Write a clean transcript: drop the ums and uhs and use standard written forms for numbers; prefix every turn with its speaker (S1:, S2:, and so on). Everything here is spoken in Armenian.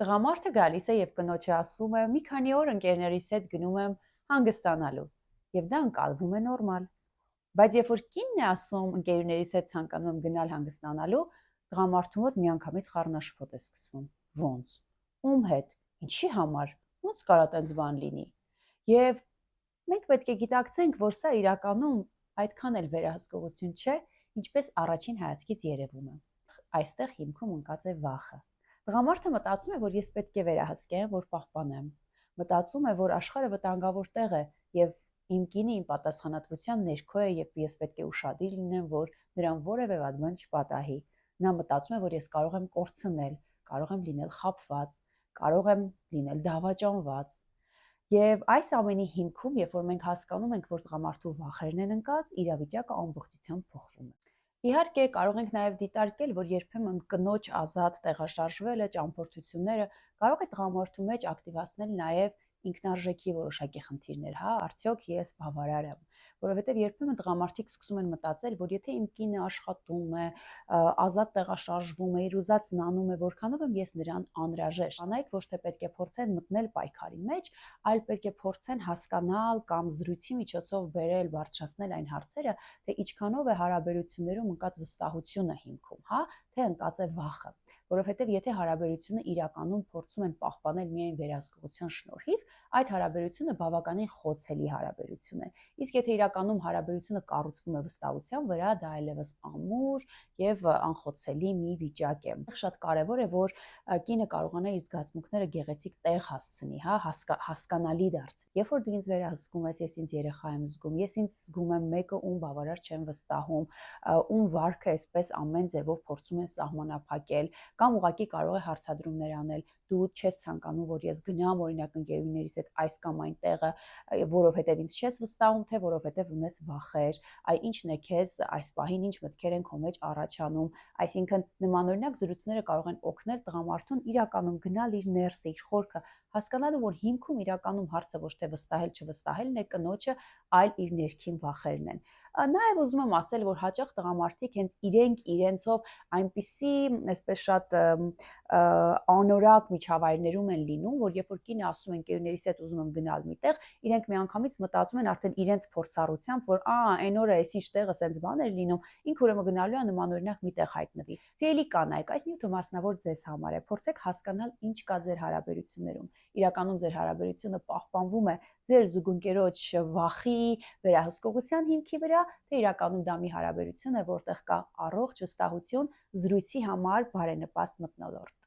S1: Տղամարդը գալիս է եւ կնոջը ասում է՝ «Մի քանի օր ընկերներիս հետ գնում եմ հանգստանալու»։ Եվ դա ընկալվում է նորմալ։ Բայց երբ որ կինն է ասում ընկերուներիս հետ ցանկանում եմ գնալ հանգստանալու, տղամարդու մոտ միանգամից խառնաշփոթ է սկսվում։ Ոնց։ Ում հետ։ Ինչի համար։ Ոնց կարա տենց բան լինի։ Եվ մենք պետք է գիտակցենք, որ սա իրականում այդքան էլ վերահսկողություն չէ, ինչպես առաջին հայացքից երևում է։ Այստեղ հիմքում ընկած է վախը։ Տղամարդը մտածում է, որ ես պետք է վերահսկեմ, որ պահպանեմ։ Մտածում է, որ աշխարհը վտանգավոր տեղ է եւ իմ կինը իմ պատասխանատվության ներքո է եւ ես պետք է ուշադիր լինեմ, որ նրան որևէ վատ բան չպատահի։ Նա մտածում է, որ ես կարող եմ կորցնել, կարող եմ լինել խաբված, կարող եմ լինել դավաճանված։ Եվ այս ամենի հիմքում, երբ որ մենք հասկանում ենք, որ տղամարդու վախերն են ընկած, իրավիճակը ամբողջությամբ փոխվում է։ Իհարկե, կարող ենք նաև դիտարկել, որ երբեմն կնոջ ազատ տեղաշարժվելը, ճամփորդությունները կարող է տղամարդու մեջ ակտիվացնել նաև ինքնարժեքի որոշակի խնդիրներ, հա, արդյոք ես բավարար եմ, որովհետև երբեմն տղամարդիկ սկսում են մտածել, որ եթե իմ կինը աշխատում է, ազատ տեղաշարժվում է, իր ուզածն անում է, որքանով եմ ես նրան անհրաժեշտ։ Անայք ոչ թե պետք է փորձեն մտնել պայքարի մեջ, այլ պետք է փորձեն հասկանալ կամ զրույցի միջոցով բերել, բարձրացնել այն հարցերը, թե ինչքանով է հարաբերություններում ընկած վստահությունը հիմքում, հա, թե ընկած է վախը, որովհետև եթե հարաբերությունը իրականում փորձում են պահպանել միայն վերահսկողության շնորհիվ, այդ հարաբերությունը բավականին խոցելի հարաբերություն է։ Իսկ եթե իրականում հարաբերությունը կառուցվում է վստահության վրա, դա այլևս ամուր եւ անխոցելի մի վիճակ է։ Շատ կարեւոր է, որ կինը կարողանա իր զգացմունքները գեղեցիկ տեղ հասցնի, հա, հասկանալի դարձնի։ Երբ որ դու ինձ վերահսկում ես, ես ինձ երեխա եմ զգում, ես ինձ զգում եմ մեկը, ում բավարար չեմ վստահում, ում վարքը այսպես ամեն ձևով փորձում են սահմանափակել, կամ ուղղակի կարող է հարցադրումներ անել, դու չես ցանկանում, որ ես գնամ օրինակ ընկերուներիս հետ այս կամ այն տեղը, որովհետև ինձ չես վստահում, թե որովհետև ունես վախեր, այ ինչն է քեզ այս պահին ինչ մտքեր են քո մեջ առաջանում, այսինքն նմանօրինակ զրույցները կարող են օգնել տղամարդուն իրականում գնալ իր ներսը, իր խորքը, հասկանալու, որ հիմքում իրականում հարցը ոչ թե վստահել-չվստահելն է կնոջը, այլ իր ներքին վախերն են։ Նաև ուզում եմ ասել, որ հաճախ տղամարդիկ հենց իրենք իրենցով այնպիսի, այսպես շատ անորակ միջավայրներում են լինում, որ երբ որ կինը ասում է ընկերուներիս հետ ուզում եմ գնալ միտեղ, իրենք միանգամից մտածում են արդեն իրենց փորձառությամբ, որ այն օրը այս ինչ տեղը սենց բան էր լինում, ինքը ուրեմն գնալու է նմանօրինակ միտեղ հայտնվի։ Սիրելի կանայք, այս նյութը մասնավոր ձեզ համար է։ Փորձեք հասկանալ ինչ կա ձեր հարաբերություններում։ Իրականում ձեր հարաբերությունը պահպանվում է ձեր զուգընկերոջ վախի, վերահսկողության հիմքի վրա, թե իրականում դա մի հարաբերություն է, որտեղ կա առողջ վստահություն, զրույցի համար բարենպաստ մթնոլորտ։